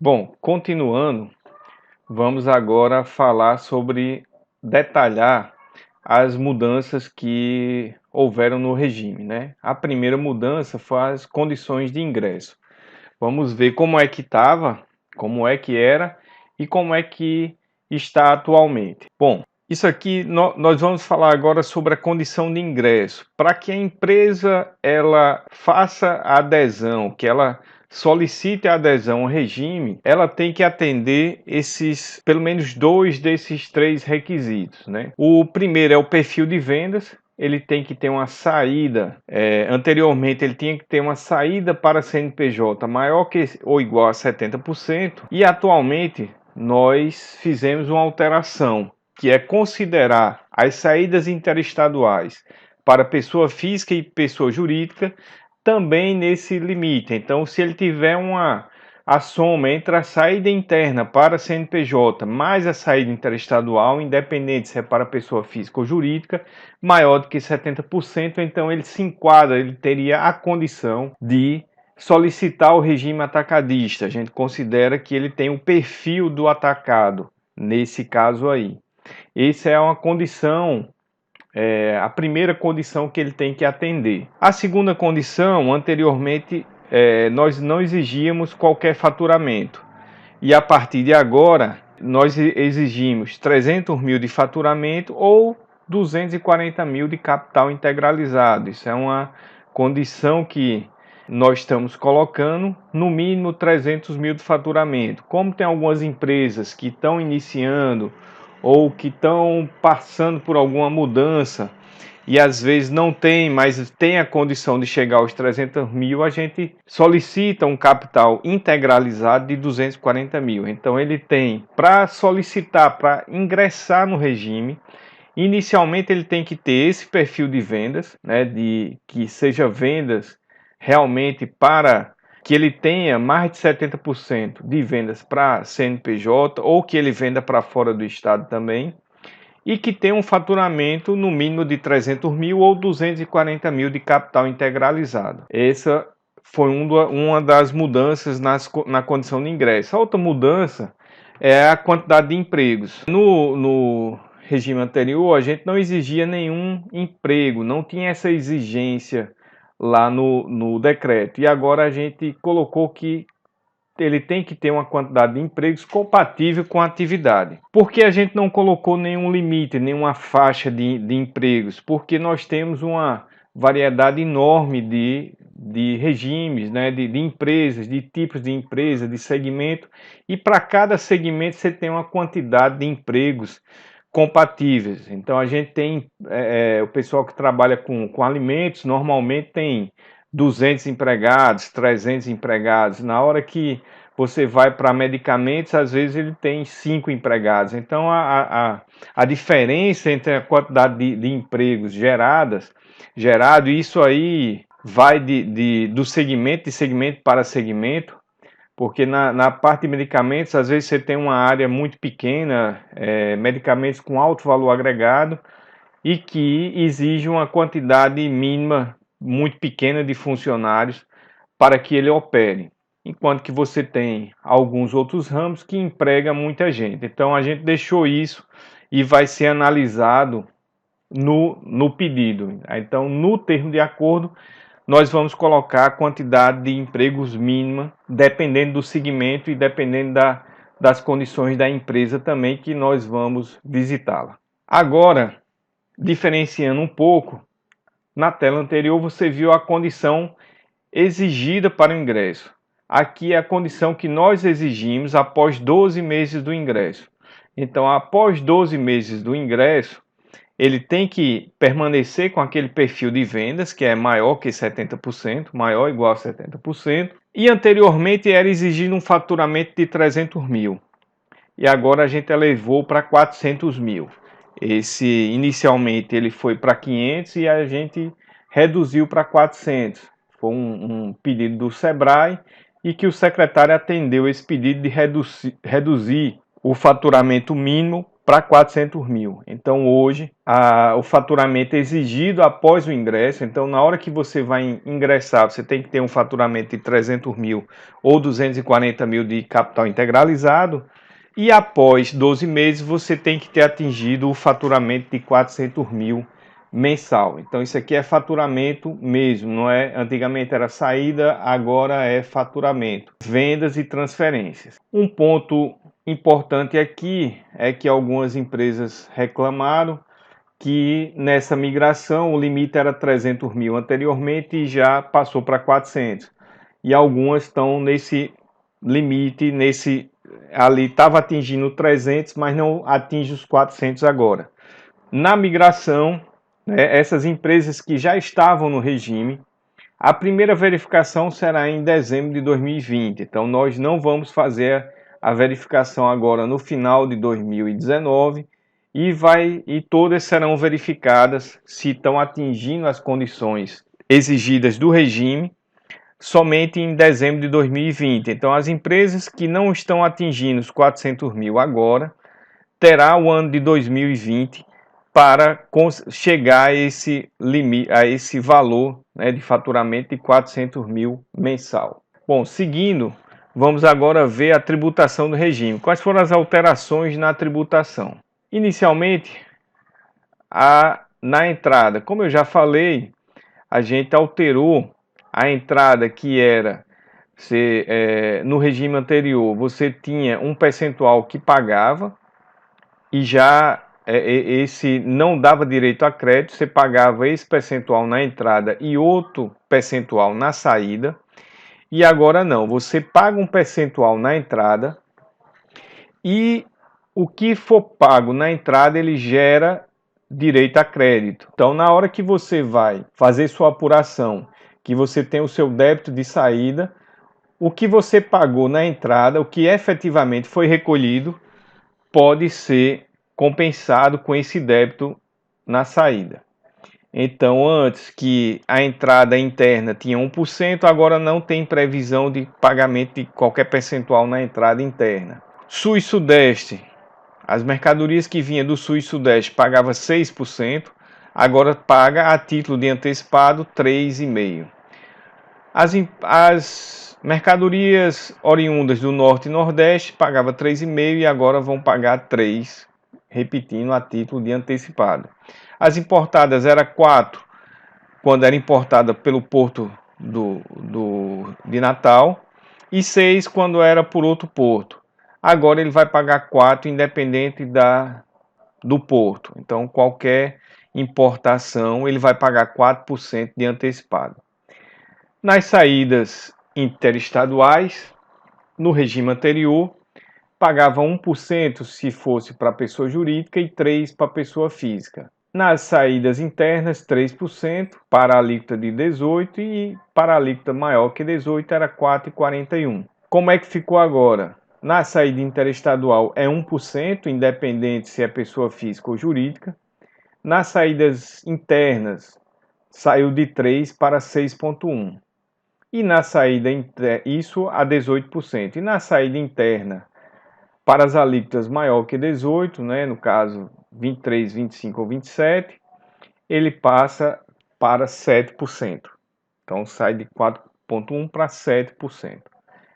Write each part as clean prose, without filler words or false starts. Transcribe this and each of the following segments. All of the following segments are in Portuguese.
Bom, continuando, vamos agora falar sobre detalhar as mudanças que houveram no regime, né? A primeira mudança foi as condições de ingresso. Vamos ver como é que estava, como é que era e como é que está atualmente. Bom, isso aqui nós vamos falar agora sobre a condição de ingresso. Para que a empresa ela faça a adesão, que ela solicite a adesão ao regime, ela tem que atender esses, pelo menos dois desses três requisitos, né? O primeiro é o perfil de vendas. Ele tem que ter uma saída, anteriormente ele tinha que ter uma saída para CNPJ maior que ou igual a 70%, e atualmente nós fizemos uma alteração, que é considerar as saídas interestaduais para pessoa física e pessoa jurídica também nesse limite. Então, se ele tiver a soma entre a saída interna para CNPJ mais a saída interestadual, independente se é para pessoa física ou jurídica, maior do que 70%, então ele se enquadra, ele teria a condição de solicitar o regime atacadista. A gente considera que ele tem o perfil do atacado, nesse caso aí. Essa é uma condição, a primeira condição que ele tem que atender. A segunda condição, anteriormente, nós não exigíamos qualquer faturamento. E a partir de agora, nós exigimos 300 mil de faturamento ou 240 mil de capital integralizado. Isso é uma condição que nós estamos colocando, no mínimo 300 mil de faturamento. Como tem algumas empresas que estão iniciando ou que estão passando por alguma mudança e às vezes não tem, mas tem a condição de chegar aos 300 mil, a gente solicita um capital integralizado de 240 mil. Então ele tem, para solicitar, para ingressar no regime, inicialmente ele tem que ter esse perfil de vendas, né, de que seja vendas realmente para que ele tenha mais de 70% de vendas para CNPJ ou que ele venda para fora do estado também, e que tenha um faturamento no mínimo de 300 mil ou 240 mil de capital integralizado. Essa foi uma das mudanças na condição de ingresso. A outra mudança é a quantidade de empregos. No regime anterior, a gente não exigia nenhum emprego, não tinha essa exigência lá no decreto. E agora a gente colocou que ele tem que ter uma quantidade de empregos compatível com a atividade. Por que a gente não colocou nenhum limite, nenhuma faixa de empregos? Porque nós temos uma variedade enorme de regimes, né, de empresas, de tipos de empresa, de segmento, e para cada segmento você tem uma quantidade de empregos compatíveis. Então a gente tem o pessoal que trabalha com alimentos, normalmente tem 200 empregados, 300 empregados. Na hora que você vai para medicamentos, às vezes ele tem 5 empregados. Então a diferença entre a quantidade de empregos gerado, isso aí vai do segmento, de segmento para segmento, porque na parte de medicamentos, às vezes você tem uma área muito pequena, medicamentos com alto valor agregado, e que exige uma quantidade mínima muito pequena de funcionários para que ele opere. Enquanto que você tem alguns outros ramos que empregam muita gente. Então a gente deixou isso e vai ser analisado no pedido. Então, no termo de acordo, nós vamos colocar a quantidade de empregos mínima, dependendo do segmento e dependendo das condições da empresa também que nós vamos visitá-la. Agora, diferenciando um pouco, na tela anterior você viu a condição exigida para o ingresso. Aqui é a condição que nós exigimos após 12 meses do ingresso. Então, após 12 meses do ingresso, ele tem que permanecer com aquele perfil de vendas, que é maior que 70%, maior ou igual a 70%, e anteriormente era exigido um faturamento de 300 mil. E agora a gente elevou para 400 mil. Esse inicialmente ele foi para 500 e a gente reduziu para 400. Foi um pedido do Sebrae e que o secretário atendeu esse pedido de reduzir o faturamento mínimo para 400 mil. Então hoje o faturamento exigido após o ingresso, então na hora que você vai ingressar, você tem que ter um faturamento de 300 mil ou 240 mil de capital integralizado, e após 12 meses você tem que ter atingido o faturamento de 400 mil mensal. Então isso aqui é faturamento mesmo, não é? Antigamente era saída, agora é faturamento, vendas e transferências. Um ponto importante aqui é que algumas empresas reclamaram que nessa migração o limite era 300 mil anteriormente e já passou para 400. E algumas estão nesse limite, ali estava atingindo 300, mas não atinge os 400 agora. Na migração, né, essas empresas que já estavam no regime, a primeira verificação será em dezembro de 2020. Então nós não vamos fazer a verificação agora no final de 2019 e todas serão verificadas se estão atingindo as condições exigidas do regime somente em dezembro de 2020. Então as empresas que não estão atingindo os 400 mil agora terá o ano de 2020 para chegar a esse limite, a esse valor, né, de faturamento de 400 mil mensal. Bom, seguindo, vamos agora ver a tributação do regime. Quais foram as alterações na tributação? Inicialmente, na entrada, como eu já falei, a gente alterou a entrada que era no regime anterior, você tinha um percentual que pagava e já esse não dava direito a crédito, você pagava esse percentual na entrada e outro percentual na saída. E agora não, você paga um percentual na entrada e o que for pago na entrada ele gera direito a crédito. Então, na hora que você vai fazer sua apuração, que você tem o seu débito de saída, o que você pagou na entrada, o que efetivamente foi recolhido, pode ser compensado com esse débito na saída. Então, antes que a entrada interna tinha 1%, agora não tem previsão de pagamento de qualquer percentual na entrada interna. Sul e Sudeste, as mercadorias que vinham do Sul e Sudeste pagava 6%, agora paga a título de antecipado 3,5%. As mercadorias oriundas do Norte e Nordeste pagava 3,5% e agora vão pagar 3%, repetindo a título de antecipado. As importadas era 4%, quando era importada pelo porto de Natal, e 6% quando era por outro porto. Agora ele vai pagar 4%, independente do porto. Então, qualquer importação, ele vai pagar 4% de antecipado. Nas saídas interestaduais, no regime anterior, pagava 1% se fosse para pessoa jurídica e 3% para pessoa física. Nas saídas internas, 3% para a alíquota de 18% e para a alíquota maior que 18% era 4,41%. Como é que ficou agora? Na saída interestadual é 1%, independente se é pessoa física ou jurídica. Nas saídas internas, saiu de 3% para 6,1%. E na saída isso a 18%. E na saída interna, para as alíquotas maior que 18%, né, no caso 23%, 25% ou 27%, ele passa para 7%. Então sai de 4,1% para 7%.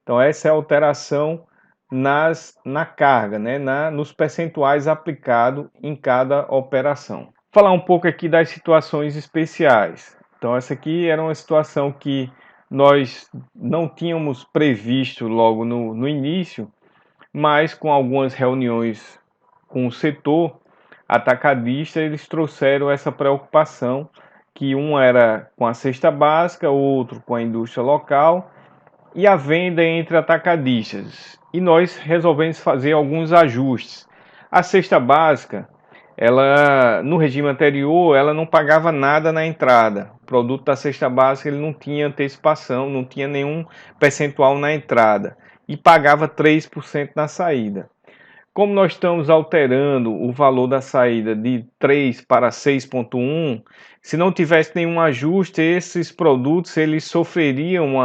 Então essa é a alteração na carga, né, nos percentuais aplicados em cada operação. Falar um pouco aqui das situações especiais. Então essa aqui era uma situação que nós não tínhamos previsto logo no início, mas com algumas reuniões com o setor atacadista, eles trouxeram essa preocupação, que um era com a cesta básica, outro com a indústria local e a venda entre atacadistas. E nós resolvemos fazer alguns ajustes. A cesta básica, ela no regime anterior, ela não pagava nada na entrada. O produto da cesta básica ele não tinha antecipação, não tinha nenhum percentual na entrada e pagava 3% na saída. Como nós estamos alterando o valor da saída de 3 para 6,1, se não tivesse nenhum ajuste, esses produtos eles sofreriam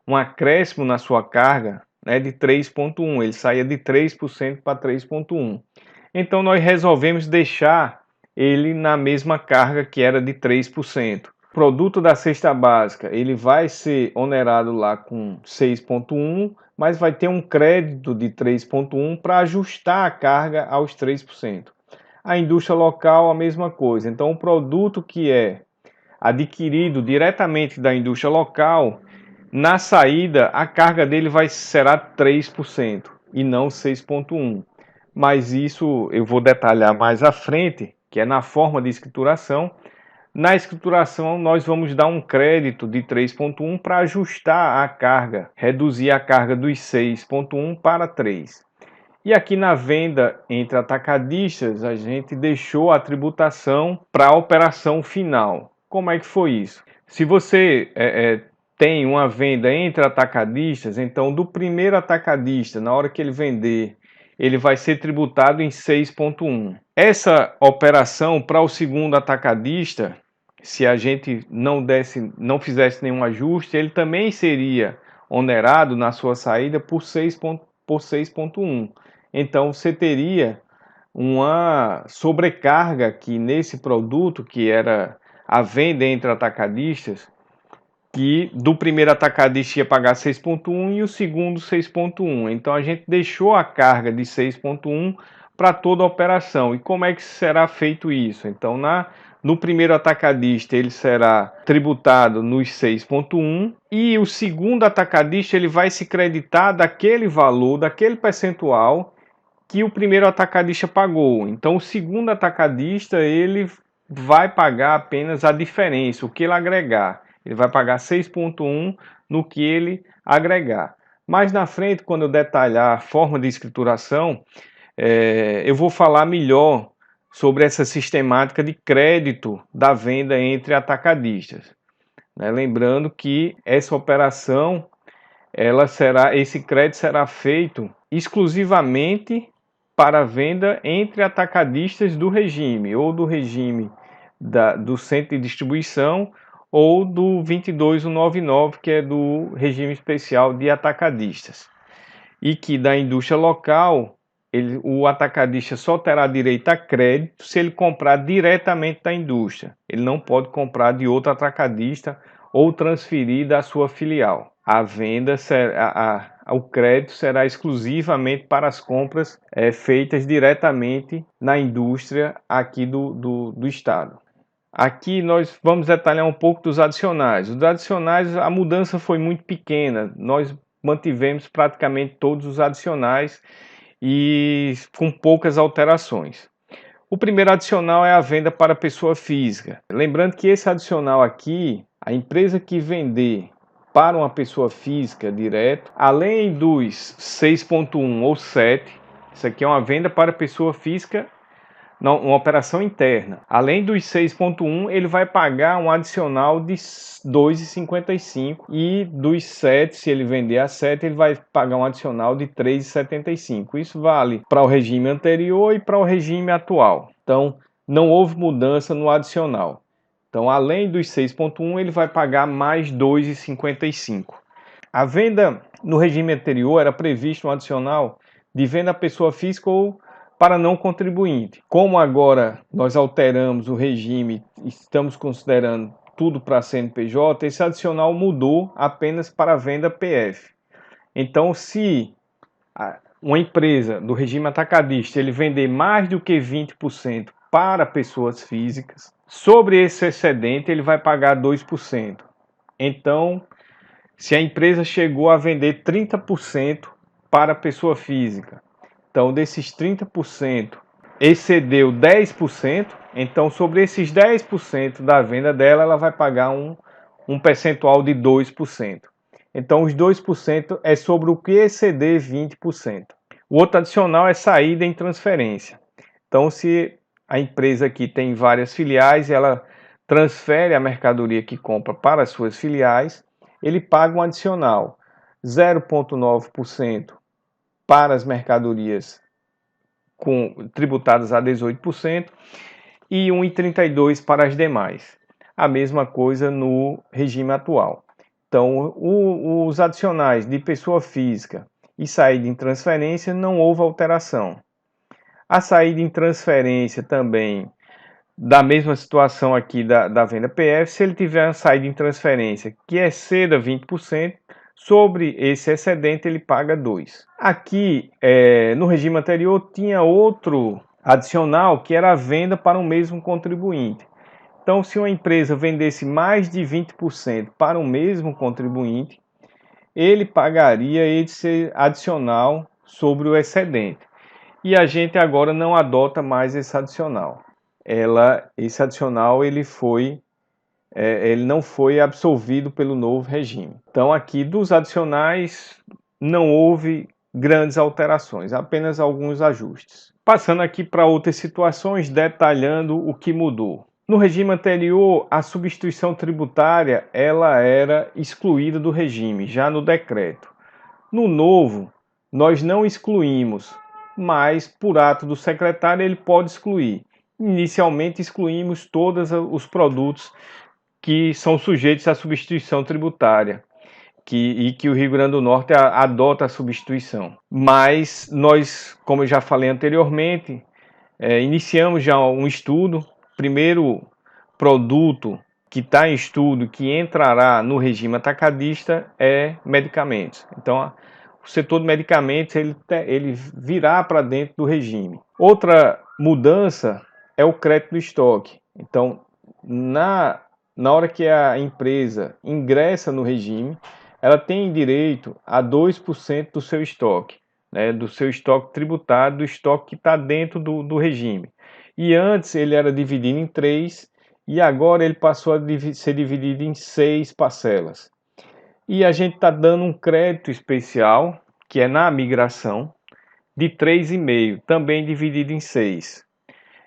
um acréscimo na sua carga, né, de 3,1. Ele saía de 3% para 3,1. Então nós resolvemos deixar ele na mesma carga que era de 3%. O produto da cesta básica, ele vai ser onerado lá com 6,1, mas vai ter um crédito de 3,1 para ajustar a carga aos 3%. A indústria local, a mesma coisa. Então o produto que é adquirido diretamente da indústria local, na saída a carga dele será 3% e não 6,1%. Mas isso eu vou detalhar mais à frente, que é na forma de escrituração. Na escrituração nós vamos dar um crédito de 3,1 para ajustar a carga, reduzir a carga dos 6,1 para 3. E aqui na venda entre atacadistas, a gente deixou a tributação para a operação final. Como é que foi isso? Se você tem uma venda entre atacadistas, então do primeiro atacadista, na hora que ele vender, ele vai ser tributado em 6,1. Essa operação para o segundo atacadista, se a gente não fizesse nenhum ajuste, ele também seria onerado na sua saída por 6,1. Então você teria uma sobrecarga aqui nesse produto, que era a venda entre atacadistas, que do primeiro atacadista ia pagar 6,1 e o segundo 6,1. Então a gente deixou a carga de 6,1 para toda a operação. E como é que será feito isso? Então no primeiro atacadista ele será tributado nos 6,1 e o segundo atacadista ele vai se creditar daquele valor, daquele percentual que o primeiro atacadista pagou. Então o segundo atacadista ele vai pagar apenas a diferença, o que ele agregar. Ele vai pagar 6,1 no que ele agregar. Mais na frente, quando eu detalhar a forma de escrituração, eu vou falar melhor sobre essa sistemática de crédito da venda entre atacadistas. Lembrando que essa operação, esse crédito será feito exclusivamente para venda entre atacadistas do regime, ou do regime do centro de distribuição, ou do 22199, que é do regime especial de atacadistas. E que da indústria local, o atacadista só terá direito a crédito se ele comprar diretamente da indústria. Ele não pode comprar de outro atacadista ou transferir da sua filial. A venda, o crédito será exclusivamente para as compras feitas diretamente na indústria aqui do estado. Aqui nós vamos detalhar um pouco dos adicionais. Os adicionais, a mudança foi muito pequena. Nós mantivemos praticamente todos os adicionais e com poucas alterações. O primeiro adicional é a venda para pessoa física. Lembrando que esse adicional aqui, a empresa que vender para uma pessoa física direto, além dos 6,1 ou 7, isso aqui é uma venda para pessoa física, não, uma operação interna. Além dos 6,1, ele vai pagar um adicional de 2,55 e dos 7, se ele vender a 7, ele vai pagar um adicional de 3,75. Isso vale para o regime anterior e para o regime atual. Então, não houve mudança no adicional. Então, além dos 6,1, ele vai pagar mais 2,55. A venda no regime anterior era previsto um adicional de venda à pessoa física ou para não contribuinte. Como agora nós alteramos o regime, estamos considerando tudo para CNPJ, esse adicional mudou apenas para a venda PF. Então, se uma empresa do regime atacadista ele vender mais do que 20% para pessoas físicas, sobre esse excedente ele vai pagar 2%. Então, se a empresa chegou a vender 30% para pessoa física, então desses 30% excedeu 10%, então sobre esses 10% da venda dela, ela vai pagar um percentual de 2%. Então os 2% é sobre o que exceder 20%. O outro adicional é saída em transferência. Então se a empresa aqui tem várias filiais, ela transfere a mercadoria que compra para as suas filiais, ele paga um adicional 0,9% para as mercadorias tributadas a 18% e 1,32% para as demais. A mesma coisa no regime atual. Então, os adicionais de pessoa física e saída em transferência não houve alteração. A saída em transferência também, da mesma situação aqui da venda PF, se ele tiver uma saída em transferência que exceda 20%, sobre esse excedente ele paga 2%. Aqui, no regime anterior, tinha outro adicional que era a venda para o mesmo contribuinte. Então, se uma empresa vendesse mais de 20% para o mesmo contribuinte, ele pagaria esse adicional sobre o excedente. E a gente agora não adota mais esse adicional. Esse adicional ele não foi absolvido pelo novo regime. Então aqui dos adicionais não houve grandes alterações, apenas alguns ajustes. Passando aqui para outras situações, detalhando o que mudou. No regime anterior, a substituição tributária ela era excluída do regime, já no decreto. No novo, nós não excluímos, mas por ato do secretário ele pode excluir. Inicialmente excluímos todos os produtos que são sujeitos à substituição tributária e que o Rio Grande do Norte adota a substituição. Mas nós, como eu já falei anteriormente, iniciamos já um estudo. Primeiro produto que está em estudo, que entrará no regime atacadista, é medicamentos. Então, o setor de medicamentos ele virá para dentro do regime. Outra mudança é o crédito do estoque. Então, na hora que a empresa ingressa no regime, ela tem direito a 2% do seu estoque, né, do seu estoque tributário, do estoque que está dentro do regime. E antes ele era dividido em 3, e agora ele passou a ser dividido em 6 parcelas. E a gente está dando um crédito especial, que é na migração, de 3,5, também dividido em 6.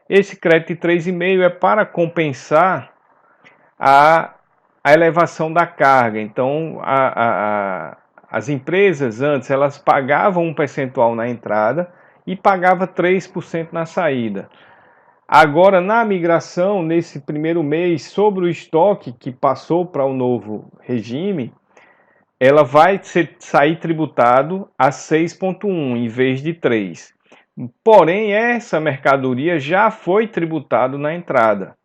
Esse crédito de 3,5 é para compensar a elevação da carga. Então, as empresas antes elas pagavam um percentual na entrada e pagava 3% na saída. Agora, na migração, nesse primeiro mês, sobre o estoque que passou para o novo regime, ela vai sair tributado a 6,1 em vez de 3. Porém, essa mercadoria já foi tributado na entrada.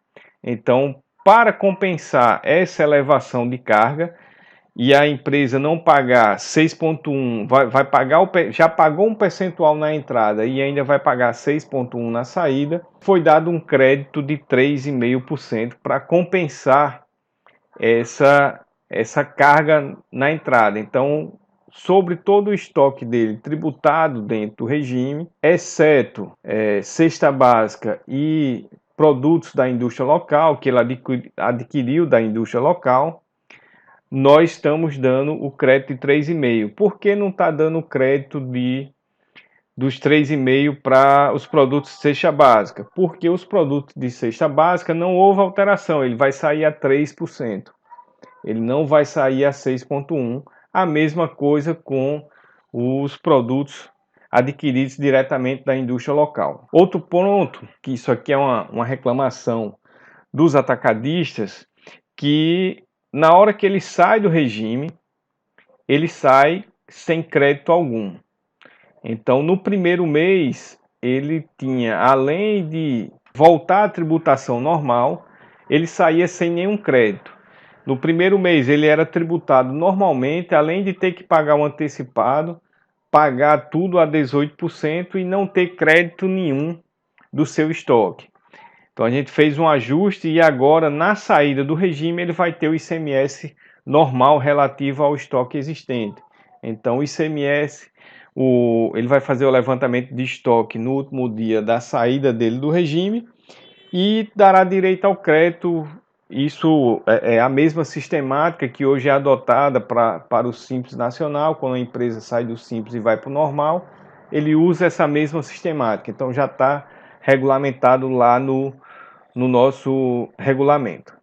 Então, para compensar essa elevação de carga e a empresa não pagar 6,1, vai pagar já pagou um percentual na entrada e ainda vai pagar 6,1 na saída, foi dado um crédito de 3,5% para compensar essa carga na entrada. Então, sobre todo o estoque dele tributado dentro do regime, exceto cesta básica e produtos da indústria local, que ele adquiriu da indústria local, nós estamos dando o crédito de 3,5. Por que não está dando o crédito dos 3,5 para os produtos de cesta básica? Porque os produtos de cesta básica não houve alteração, ele vai sair a 3%. Ele não vai sair a 6,1%. A mesma coisa com os produtos adquiridos diretamente da indústria local. Outro ponto, que isso aqui é uma reclamação dos atacadistas, que na hora que ele sai do regime, ele sai sem crédito algum. Então, no primeiro mês, ele tinha, além de voltar à tributação normal, ele saía sem nenhum crédito. No primeiro mês, ele era tributado normalmente, além de ter que pagar um antecipado, pagar tudo a 18% e não ter crédito nenhum do seu estoque. Então a gente fez um ajuste e agora na saída do regime ele vai ter o ICMS normal relativo ao estoque existente. Então o ICMS, ele vai fazer o levantamento de estoque no último dia da saída dele do regime e dará direito ao crédito. Isso é a mesma sistemática que hoje é adotada para o Simples Nacional. Quando a empresa sai do Simples e vai para o normal, ele usa essa mesma sistemática. Então já está regulamentado lá no nosso regulamento.